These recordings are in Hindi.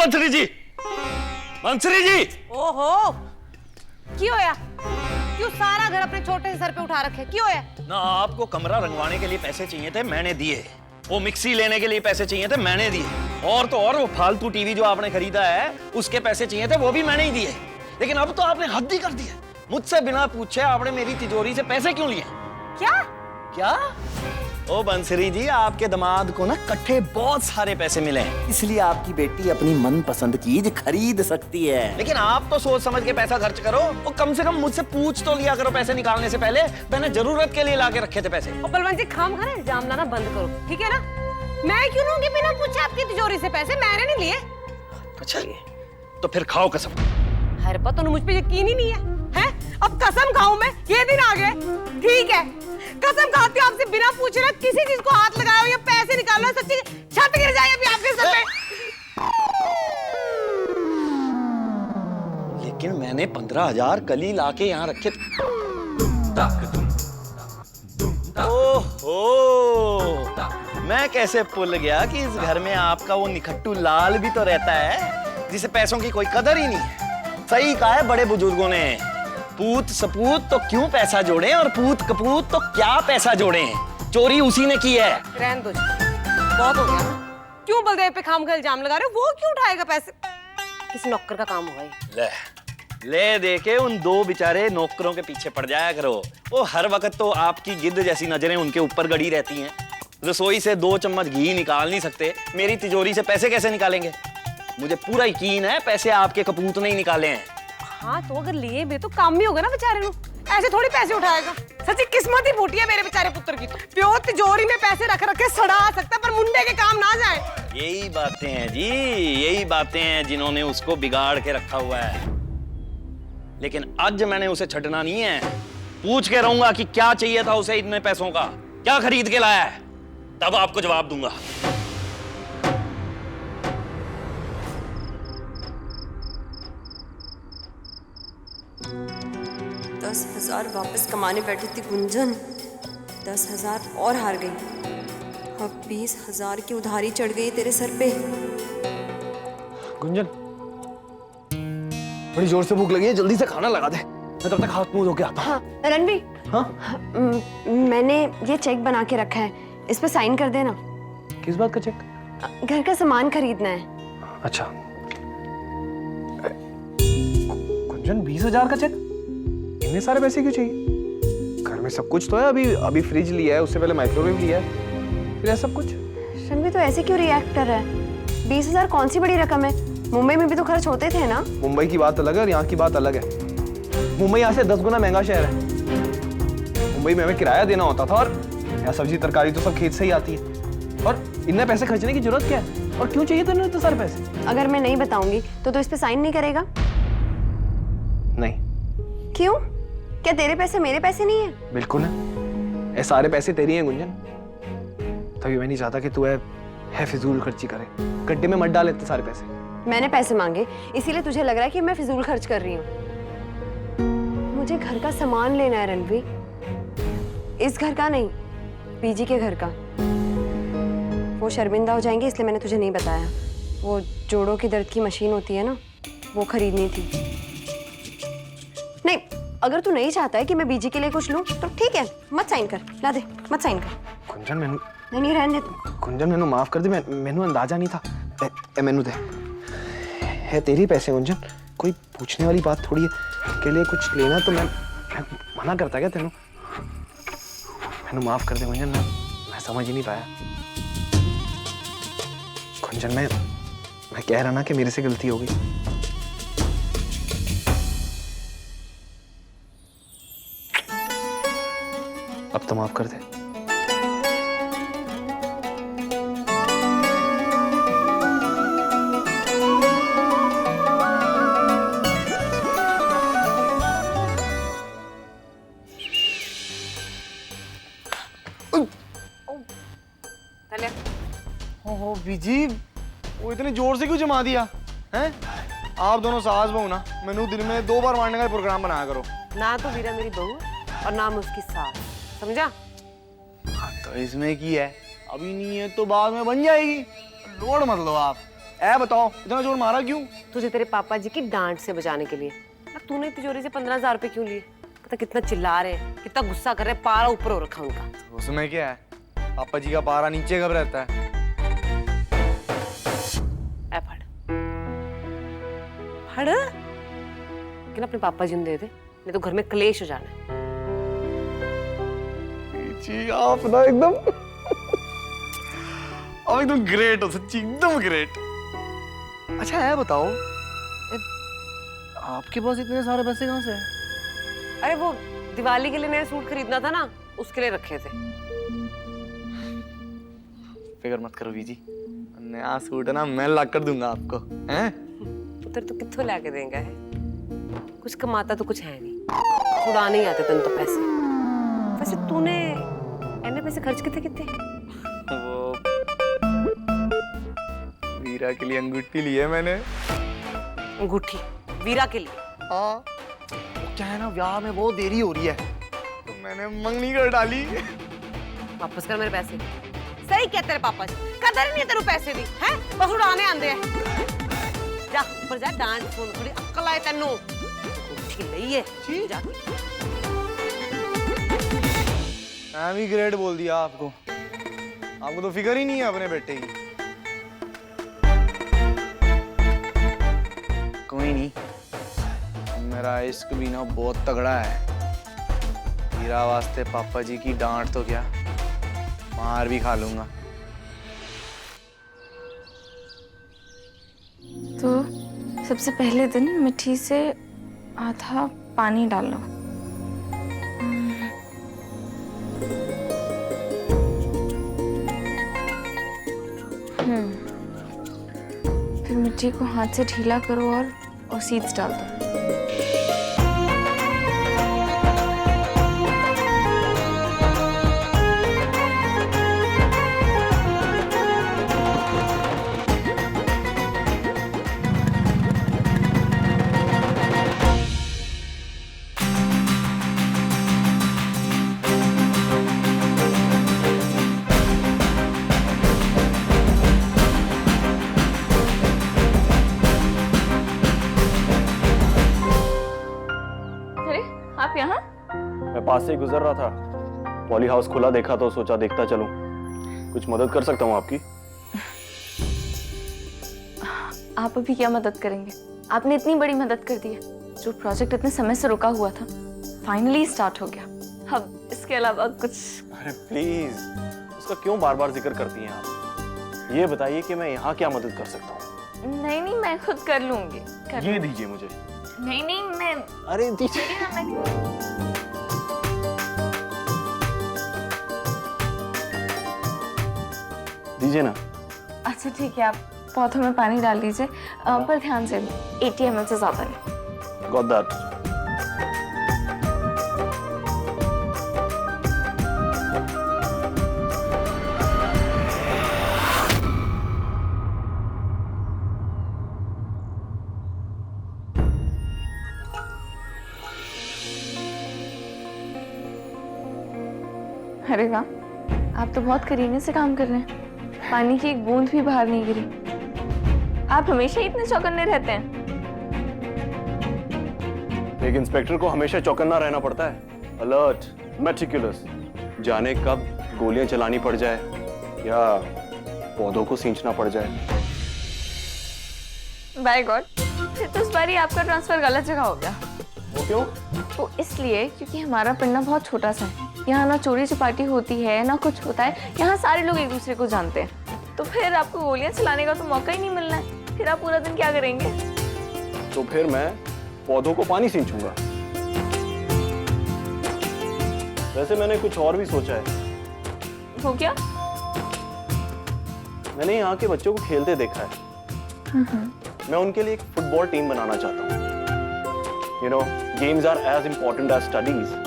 बंसरी जी, बंसरी जी। ओहो, क्यों होया? क्यों सारा घर अपने छोटे से सर पे उठा रखे? क्यों होया? ना आपको कमरा रंगवाने के लिए पैसे चाहिए थे, मैंने दिए। वो मिक्सी लेने के लिए पैसे चाहिए थे, मैंने दिए। और तो और वो फालतू टीवी जो आपने खरीदा है उसके पैसे चाहिए थे, वो भी मैंने ही दिए। लेकिन अब तो आपने हद ही कर दी है। मुझसे बिना पूछे आपने मेरी तिजोरी से पैसे क्यों लिए? क्या? क्या? ओ बंसरी जी, आपके दामाद को ना इकट्ठे बहुत सारे पैसे मिले हैं, इसलिए आपकी बेटी अपनी मनपसंद चीज खरीद सकती है। लेकिन आप तो सोच समझ के पैसा खर्च करो, और कम से कम मुझसे पूछ तो लिया करो पैसे निकालने से पहले। मैंने जरूरत के लिए ला के रखे थे पैसे। और बलवंत जी, खाम खाना इल्जाम लाना बंद करो, ठीक है ना? मैं क्यों लूंगी बिना पूछे आपकी तिजोरी से पैसे? मैंने नहीं लिए। अच्छा, तो फिर खाओ कसम। हर पता मुझ पे यकीन ही नहीं है, हैं? अब कसम खाऊं मैं? ये दिन आ गए, ठीक है? कसम खाती हूँ आपसे, बिना पूछे ना किसी चीज को हाथ लगाओ या पैसे निकालो, सच्ची छत गिर जाए अभी आपके सर पे। लेकिन मैंने 15,000 कल ला के यहाँ रखे थे। ओहो, मैं कैसे भूल गया कि इस घर में आपका वो निखट्टू लाल भी तो रहता है, जिसे पैसों की कोई कदर ही नहीं है। सही कहा है बड़े बुजुर्गों ने, पूत सपूत तो क्यों पैसा जोड़े, और पूत कपूत तो क्या पैसा जोड़े। चोरी उसी ने की है। रहने दो, बहुत हो गया। क्यों बलदेव पे खाम खा इल्जाम लगा रहे हो? वो क्यों उठाएगा पैसे? किसी नौकर का काम होगा ये। ले देके उन दो बेचारे नौकरों के पीछे पड़ जाया करो। वो हर वक्त तो आपकी गिद्ध जैसी नजरें उनके ऊपर गड़ी रहती हैं। रसोई से 2 चम्मच घी निकाल नहीं सकते, मेरी तिजोरी से पैसे कैसे निकालेंगे? मुझे पूरा यकीन है पैसे आपके कपूत ने ही निकाले हैं। हाँ, तो अगर लिए भी तो काम भी होगा ना बेचारे को, ऐसे थोड़ी पैसे उठाएगा। सच्ची किस्मत ही फूटी है मेरे बेचारे पुत्र की। प्यो तिजोरी में पैसे रख रखे सड़ा सकता, पर मुंडे के काम ना जाए। यही बातें हैं जी, यही बातें हैं जिन्होंने उसको बिगाड़ के रखा हुआ है। लेकिन आज मैंने उसे छटना नहीं है। पूछ के रहूंगा कि क्या चाहिए था उसे इतने पैसों का, क्या खरीद के लाया है, तब आपको जवाब दूंगा। 10,000 वापस कमाने बैठी थी गुंजन, 10,000 और हार गई। अब 20,000 की उधारी चढ़ गई तेरे सर पे। गुंजन, बड़ी जोर से भूख लगी है, जल्दी से खाना लगा दे, मैं तब तक हाथ मुंह धो के आता हूँ। हाँ रणवीर, हाँ? मैंने ये चेक बना के रखा है, इस पे साइन कर देना। किस बात का चेक? घर का सामान खरीदना है। अच्छा। गुंजन, 20,000 का चेक? इतने सारे पैसे क्यों चाहिए? घर में सब कुछ तो है, अभी फ्रिज लिया है, उससे पहले माइक्रोवेव लिया है, फिर सब कुछ। रणवीर, तो ऐसे क्यों रिएक्ट कर रहा है? 20,000 कौन सी बड़ी रकम है? मुंबई में भी तो खर्च होते थे ना। मुंबई की बात अलग है और यहाँ की बात अलग है। मुंबई यहाँ से 10 गुना महंगा शहर है। मुंबई में हमें किराया देना होता था, और यहाँ सब्जी तरकारी तो सब खेत से ही आती है। और इतने पैसे खर्चने की जरूरत क्या है? और क्यों चाहिए तेरे इतने सारे पैसे? अगर मैं नहीं बताऊंगी तो इस पे साइन नहीं करेगा? नहीं। क्यों? क्या तेरे पैसे मेरे पैसे नहीं है? बिल्कुल है, ये सारे पैसे तेरी हैं गुंजन। तभी मैं नहीं चाहता कि तू है फिजूल खर्ची करे, गड्ढे में मत डाल इतने सारे पैसे। मैंने पैसे मांगे, इसीलिए तुझे लग रहा है कि मैं फिजूल खर्च कर रही हूँ। मुझे घर का सामान लेना है रणवीर, इस घर का नहीं, पीजी के घर का। वो शर्मिंदा हो जाएंगे, इसलिए मैंने तुझे नहीं बताया। वो जोड़ों की दर्द की मशीन होती है ना, वो खरीदनी थी। नहीं, अगर तू नहीं चाहता है कि मैं बीजी के लिए कुछ लूं तो ठीक है, मत साइन कर, ला दे, मत साइन कर। गुंजन, मैनू नहीं रहने दे तू। गुंजन, मैनू माफ कर दे, मैनू अंदाजा नहीं था। मैनू दे, है तेरी पैसे गुंजन, कोई पूछने वाली बात थोड़ी है। के लिए कुछ लेना तो मैं मना करता क्या तेनू? मैनू माफ कर दे गुंजन, मैं समझ ही नहीं पाया। गुंजन, मैं कह रहा ना कि मेरे से गलती हो गई। अब तो माफ कर दे। ओहो बीजी, वो इतने जोर से क्यों जमा दिया हैं? आप दोनों सास बहू ना, मैनू दिन में 2 बार मारने का प्रोग्राम बनाया करो। ना तो वीरा मेरी बहू और ना मैं उसकी सास, समझा? तो इसमें की है, अभी नहीं है तो बाद में बन जाएगी, लोड मत लो आप। ऐ बताओ इतना जोर मारा क्यों? तुझे तेरे पापा जी की डांट से बचाने के लिए। अब तूने तिजोरी से 15,000 रुपए क्यों लिए? पता कितना चिल्ला रहे हैं, कितना गुस्सा कर रहे हैं, पारा ऊपर हो रखा उनका। उसमें क्या है, पापा जी का पारा नीचे कब रहता है? ऐ फड़ फड़, लेकिन अपने पापा जी ने दे दे, नहीं तो घर में क्लेश हो जाना है। जी आप ना एकदम आप एकदम ग्रेट हो, सच्ची एकदम ग्रेट। अच्छा है बताओ, आपके पास इतने सारे पैसे कहाँ से हैं? अरे वो दिवाली के लिए नया सूट खरीदना था ना, उसके लिए रखे थे। फिक्र मत करो बीजी, नया सूट है ना मैं ला कर दूंगा आपको। हैं? पुत्र तो कित्थों लाके देंगे है? कुछ कमाता तो कुछ है नहीं, उड़ाने ही आते तन तो पैसे। वैसे तूने इतने पैसे खर्च कितने? वो वीरा के लिए अंगूठी ली है मैंने। अंगूठी वीरा के लिए? हाँ, क्या है ना ब्याह में बहुत देरी हो रही है तो मैंने मंगनी कर डाली। वापस कर मेरे पैसे। सही क्या तेरे पापा जी, कदर ही नहीं है तेरे पैसे दी हैं, बस उड़ाने आंदे हैं। जा ऊपर जा, डांट सुन, थोड़ी अक्ल आए तेनू। अंगूठी लई है जा। मैं भी ग्रेट बोल दिया आपको, आपको तो फिक्र ही नहीं है अपने बेटे की। कोई नहीं, मेरा इश्क भी ना बहुत तगड़ा है। हीरा वास्ते पापा जी की डांट तो क्या, मार भी खा लूंगा। तो सबसे पहले दिन मिट्टी से आधा पानी डाल लो। फिर मिट्टी को हाथ से ढीला करो और सीड्स डाल दो। आप यहाँ? मैं पास से ही गुजर रहा था, पॉली हाउस खुला देखा तो सोचा देखता चलूं। कुछ मदद कर सकता हूँ आपकी? आप अभी क्या मदद करेंगे? आपने इतनी बड़ी मदद कर दी है। जो प्रोजेक्ट इतने समय से रुका हुआ था फाइनली स्टार्ट हो गया। अब इसके अलावा कुछ? अरे प्लीज, उसका क्यों बार बार जिक्र करती हैं आप? ये बताइए कि मैं यहाँ क्या मदद कर सकता हूँ? नहीं नहीं, मैं खुद कर लूंगी। ये दीजिए मुझे। नहीं नहीं, मैं अरे दीजिए। दीजिए ना। अच्छा ठीक है, आप पौधों में पानी डाल दीजिए, पर ध्यान से 80 ml से ज्यादा नहीं। Got that. अरे वाह, आप तो बहुत करीने से काम कर रहे हैं। पानी की एक बूंद भी बाहर नहीं गिरी। आप हमेशा इतने चौकन्ने रहते हैं। एक इंस्पेक्टर को हमेशा चौकन्ना रहना पड़ता है, अलर्ट, मेटिकुलस। जाने कब गोलियां चलानी पड़ जाए या पौधों को सींचना पड़ जाए। बाय गॉड, फिर तो इस बार ही आपका ट्रांसफर गलत जगह हो गया। वो क्यों? वो इसलिए क्योंकि हमारा पिंडा बहुत छोटा सा है। यहाँ ना चोरी चपाटी होती है ना कुछ होता है। यहाँ सारे लोग एक दूसरे को जानते हैं। तो फिर आपको गोलियां चलाने का तो मौका ही नहीं मिलना है। फिर आप पूरा दिन क्या करेंगे? तो फिर मैं पौधों को पानी सींचूंगा। वैसे मैंने कुछ और भी सोचा है। वो क्या? मैंने यहाँ के बच्चों को खेलते देखा है। मैं उनके लिए एक फुटबॉल टीम बनाना चाहता हूँ। You know, games are as important as studies.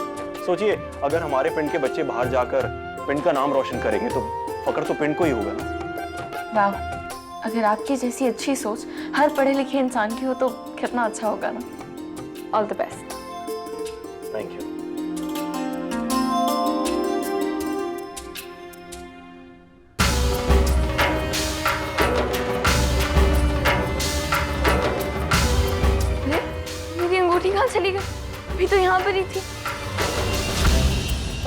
सोचिए, अगर हमारे पिंड के बच्चे बाहर जाकर पिंड का नाम रोशन करेंगे तो फकर तो पिंड को ही होगा ना। वाह, अगर आपकी जैसी अच्छी सोच हर पढ़े लिखे इंसान की हो तो कितना अच्छा होगा ना। All the best. Thank you. कहाँ चली गई? अभी तो यहाँ पर ही थी।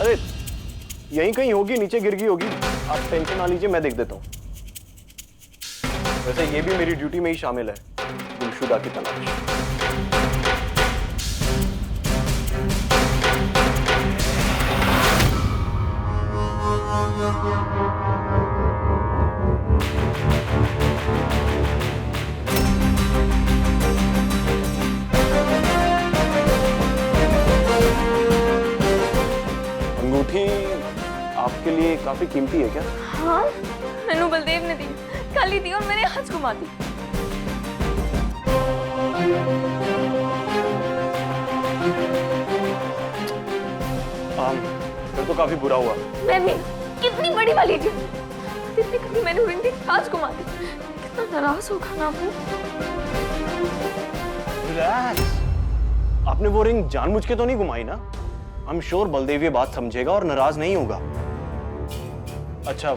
अरे यहीं कहीं होगी, नीचे गिर गई होगी। आप टेंशन ना लीजिए, मैं देख देता हूँ। वैसे ये भी मेरी ड्यूटी में ही शामिल है, गुमशुदा की तलाश। अंगूठी आपके लिए काफी कीमती है क्या? हाँ, मैनू बलदेव ने दी, कल ही दी और मैंने आज घुमा दी। फिर तो काफी बुरा हुआ। मैंने कितनी बड़ी वाली थी, इतनी कभी मैंने रिंग दी, आज घुमा दी। कितना नाराज होगा ना वो। रिलैक्स, आपने वो रिंग जानबूझ के तो नहीं घुमाई ना? आई एम श्योर बलदेव ये बात समझेगा और नाराज नहीं होगा। अच्छा,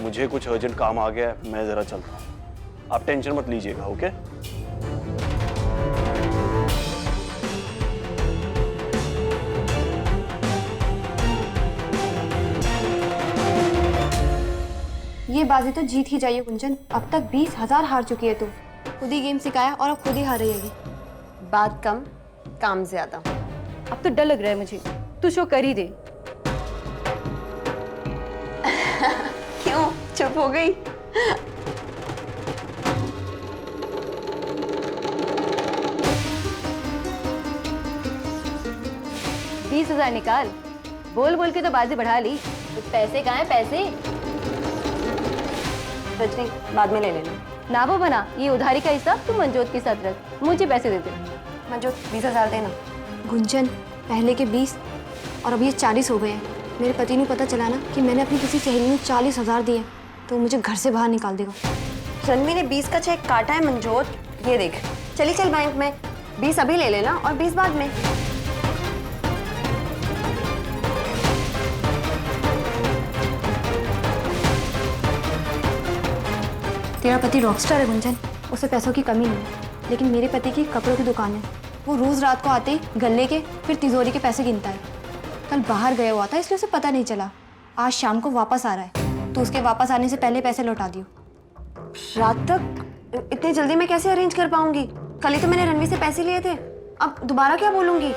मुझे कुछ अर्जेंट काम आ गया है, मैं जरा चलता हूँ। आप टेंशन मत लीजिएगा, ओके? ये बाजी तो जीत ही जाइए गुंजन। अब तक 20,000 हार चुकी है तू। खुद ही गेम सिखाया और अब खुद ही हार रही है। बात कम, काम ज्यादा। अब तो डर लग रहा है मुझे। तू शो कर ही दे। क्यों चुप हो गई? 20,000 निकाल। बोल बोल के तो बाजी बढ़ा ली। तो पैसे कहाँ हैं पैसे? रजनी बाद में ले लेना। ना वो बना, ये उधारी का हिसाब तू मंजोत के साथ रख। मुझे पैसे दे दे। मंजोत 20,000 देना। गुंजन पहले के 20 और अब ये 40 हो गए हैं। मेरे पति ने पता चला ना कि मैंने अपनी किसी सहेली में 40,000 दिए तो मुझे घर से बाहर निकाल देगा। रणवी ने 20 का चेक काटा है मंजोत, ये देख। चली चल बैंक में, 20 अभी ले लेना और 20 बाद में। तेरा पति रॉकस्टार है गुंजन, उसे पैसों की कमी नहीं है। लेकिन मेरे पति की कपड़ों की दुकान है। वो रोज रात को आते ही गले के फिर तिजोरी के पैसे गिनता है। कल बाहर गया हुआ था इसलिए उसे पता नहीं चला। आज शाम को वापस आ रहा है तो उसके वापस आने से पहले पैसे लौटा दियो। रात तक इतनी जल्दी मैं कैसे अरेंज कर पाऊंगी? कल ही तो मैंने रणवीर से पैसे लिए थे, अब दोबारा क्या बोलूंगी?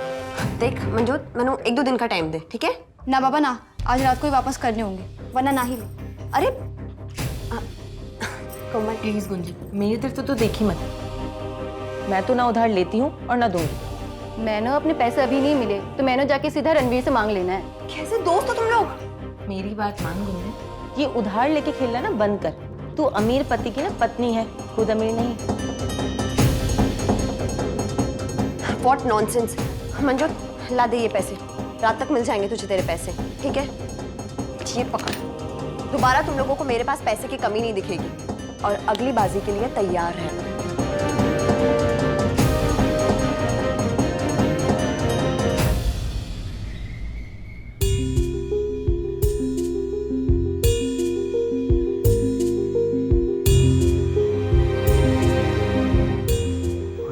देख मंजोत, मैंने 1-2 दिन का टाइम दे, ठीक है? ना बाबा ना, आज रात को ही वापस करने होंगे वरना ना ही ले। अरे कोमल प्लीज गुंजन, मेरी तरफ तो देखी मत। मैं तो ना उधार लेती हूँ और ना दूंगी। मैंने अपने पैसे अभी नहीं मिले तो मैंने जाके सीधा रणवीर से मांग लेना है। कैसे दोस्त हो तुम लोग? मेरी बात मान गुंजन, ये उधार लेके खेलना ना बंद कर। तू अमीर पति की ना पत्नी है, खुद अमीर नहीं। What nonsense! मंजोत ला दे ये पैसे, रात तक मिल जाएंगे तुझे तेरे पैसे, ठीक है? ये पकड़। दोबारा तुम लोगों को मेरे पास पैसे की कमी नहीं दिखेगी और अगली बाजी के लिए तैयार है।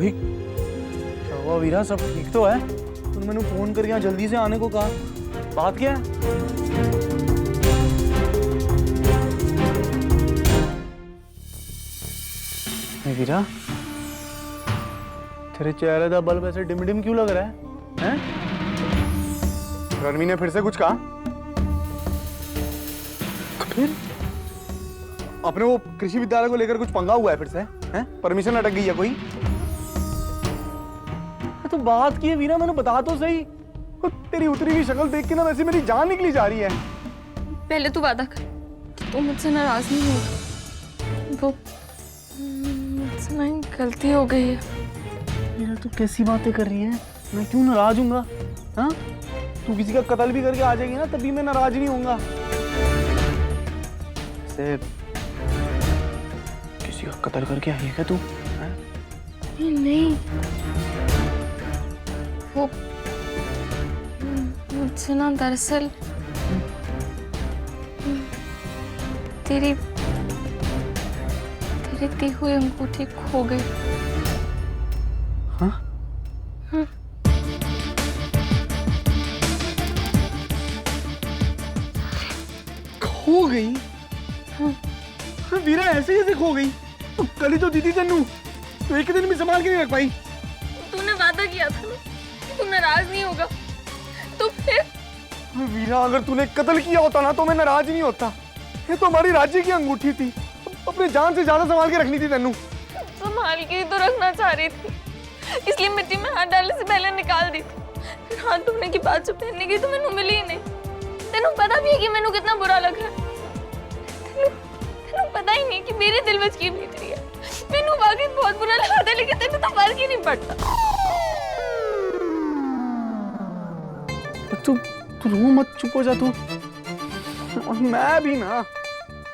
क्या हुआ वीरा, सब ठीक तो है? तूने मैंने फोन करके यहाँ जल्दी से आने को कहा, बात क्या है? वीरा, तेरे चेहरे का बल्ब ऐसे डिम डिम क्यों लग रहा है? हैं? रणवी ने फिर से कुछ कहा? फिर अपने वो कृषि विद्यालय को लेकर कुछ पंगा हुआ है फिर से? हैं? परमिशन अटक गई है कोई? तो बात की है वीरा, मैंने बता तो सही। तेरी उतरी हुई शक्ल देख के ना वैसे मेरी जान निकली जा रही है। पहले तू वादा कर कि तू मुझसे नाराज नहीं होगा। वो मुझसे ना गलती हो गई है। वीरा तू कैसी बातें कर रही है? मैं क्यों नाराज हूँगा? हाँ, तू किसी का कत्ल भी करके आ जाएगी ना तभी मैं नाराज नहीं होऊंगा। से किसी का कत्ल करके आई है क्या तू? नहीं, वो मुझसे ना दरअसल तेरी दी हुई अंगूठी खो गई। हाँ? हाँ। खो गई? वीरा ऐसे ही खो गई? तो कल ही तो दी थी तेनू, तो एक दिन भी संभाल के नहीं रख पाई। तूने वादा किया था ना, तू नाराज नहीं होगा, तो फिर? वीरा अगर तूने कत्ल किया होता ना तो मैं नाराज नहीं होता। ये तो हमारी राज्य की अंगूठी थी, अपने जान से ज्यादा संभाल के रखनी थी तेनू। संभाल के ही तो रखना चाह रही थी, इसलिए मिट्टी में हाथ डालने से पहले निकाल दी। फिर हाथ धोने के बाद जो पहनने गई तो मैनू मिली ही नहीं। तेनू पता भी है कि मैनू कितना बुरा लग रहा है। तेनू पता ही नहीं कि मेरे दिल में की बीत रही है। मैनू वाकई बहुत बुरा लगा था, लेकिन तेनू तो फर्क ही नहीं पड़ता। तू रो मत, चुप हो जा तू। और मैं भी ना,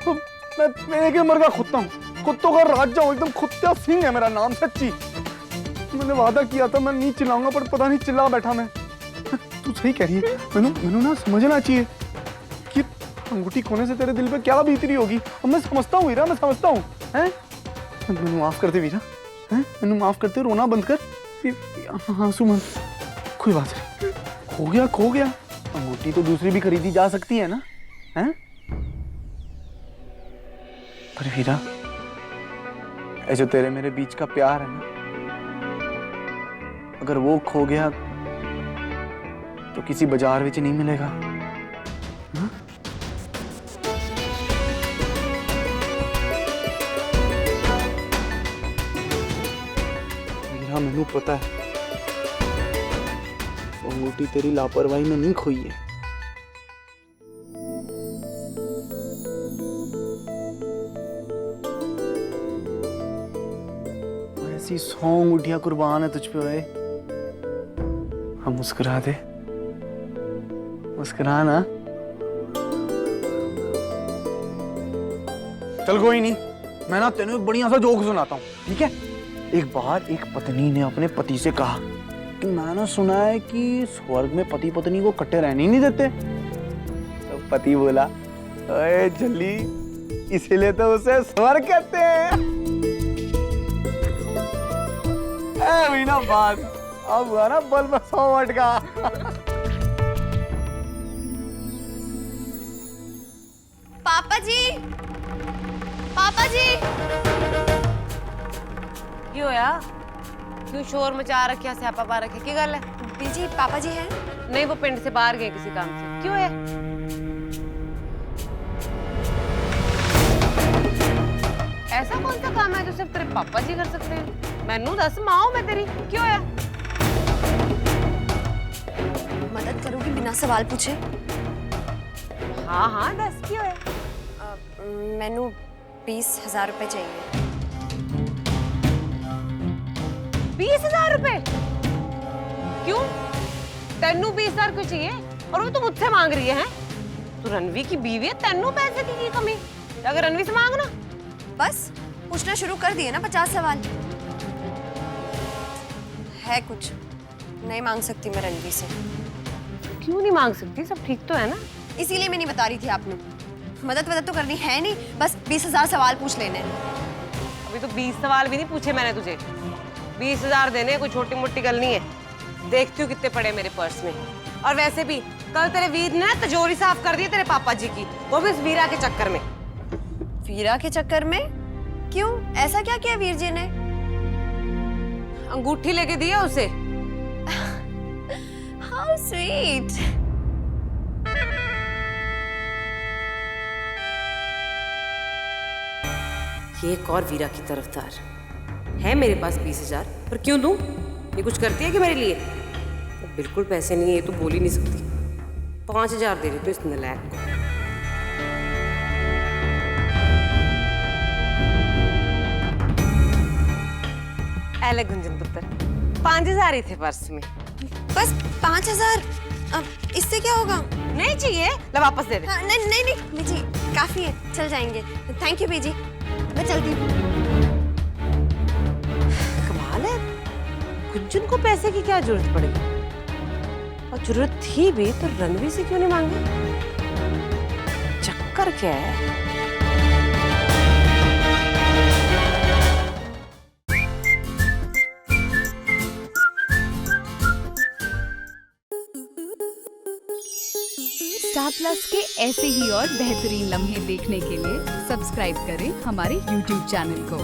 तो मैं एक नंबर का कुत्ता हूँ, कुत्तों का राजा हूँ, एकदम कुत्ता सिंह है मेरा नाम, सच्ची। मैंने वादा किया था मैं नहीं चिल्लाऊंगा, पर पता नहीं चिल्ला बैठा मैं। तू सही कह रही है, मैनू ना समझना चाहिए कि अंगूठी खोने से तेरे दिल पे क्या बीत रही होगी। अब मैं समझता हूँ वीरा, मैं समझता हूँ। हैं? मैनू माफ कर दे वीरा, हैं? मैनू माफ करते, रोना बंद कर, आंसू मत। कोई बात नहीं, खो गया। अंगूठी तो दूसरी भी खरीदी जा सकती है ना, हैं? पर वीरा, ये जो तेरे मेरे बीच का प्यार है ना, अगर वो खो गया तो किसी बाजार विच नहीं मिलेगा। हाँ? वीरा, मैनू पता है अंगूठी तेरी लापरवाही में नहीं खोई है। ऐसी 100 अंगूठियां कुर्बान है तुझ पे ओए। हम मुस्कुरा दे, मुस्कुरा ना। चल कोई नहीं, मैं ना तेनू एक बढ़िया सा जोक सुनाता हूँ, ठीक है? एक बार एक पत्नी ने अपने पति से कहा कि मैंने सुना है कि स्वर्ग में पति पत्नी को इकट्ठे रहने ही नहीं देते। तो पति बोला, ओए जल्दी, इसीलिए तो उसे स्वर्ग कहते हैं। ए ना बात, अब हुआ ना बल्ब 100 वाट का। पापा जी, पापा जी। क्यों होया? क्यों शोर मचा रखा, स्यापा पा रखे, की गल है? बीजी, पापा जी हैं? नहीं, वो पिंड से बाहर गए किसी काम से। क्यों है? ऐसा कौन सा काम है जो सिर्फ तेरे पापा जी कर सकते हैं? मैनू दस, माँ मैं तेरी, क्यों है? मदद करोगी बिना सवाल पूछे? हाँ हाँ दस, क्यों है? मैनू 20,000 रुपए चाहिए। 20,000 रुपए? क्यों? तेनू 20,000 क्यों चाहिए? और वो तो मुझसे मांग रही है? तू रणवी की बीवी है, तेनू पैसे की कमी? अगर रणवी से मांगना। बस पूछना शुरू कर दिए ना 50 सवाल। है कुछ नहीं मांग सकती मैं रणवी से। क्यों नहीं मांग सकती? सब ठीक तो है ना? इसीलिए मैं नहीं बता रही थी आपने। मदद तो करनी है नहीं, बस 20,000 सवाल पूछ लेने हैं। अभी तो 20 सवाल भी नहीं पूछे मैंने तुझे। 20,000 देने कोई छोटी मोटी गल नहीं है। देखती हूँ कितने पड़े मेरे पर्स में। और वैसे भी कल तेरे वीर ने तिजोरी साफ कर दी तेरे पापा जी की, वो भी इस वीरा के चक्कर में। वीरा के चक्कर में? क्यों, ऐसा क्या किया वीर जी ने? अंगूठी लेके दी है उसे। How sweet. ये एक और वीरा की तरफदार है। मेरे पास 20,000, पर क्यों दूं? ये कुछ करती है कि मेरे लिए? तो बिल्कुल पैसे नहीं है, ये तो बोल ही नहीं सकती। 5,000 दे रही तो इस नलायक को। ऐले गुंजन पुत्र, 5,000 ही थे पर्स में। बस 5,000? अब इससे क्या होगा? नहीं चाहिए, ला वापस दे दे। हाँ, नहीं बीजी, काफी है, चल जाएंगे। थैंक यू बीजी, मैं चलती हूँ। कमाल है, गुंजन को पैसे की क्या जरूरत पड़ी? और जरूरत थी भी तो रणवीर से क्यों नहीं मांगी? चक्कर क्या है? स्टार प्लस के ऐसे ही और बेहतरीन लम्हे देखने के लिए सब्सक्राइब करें हमारे YouTube चैनल को।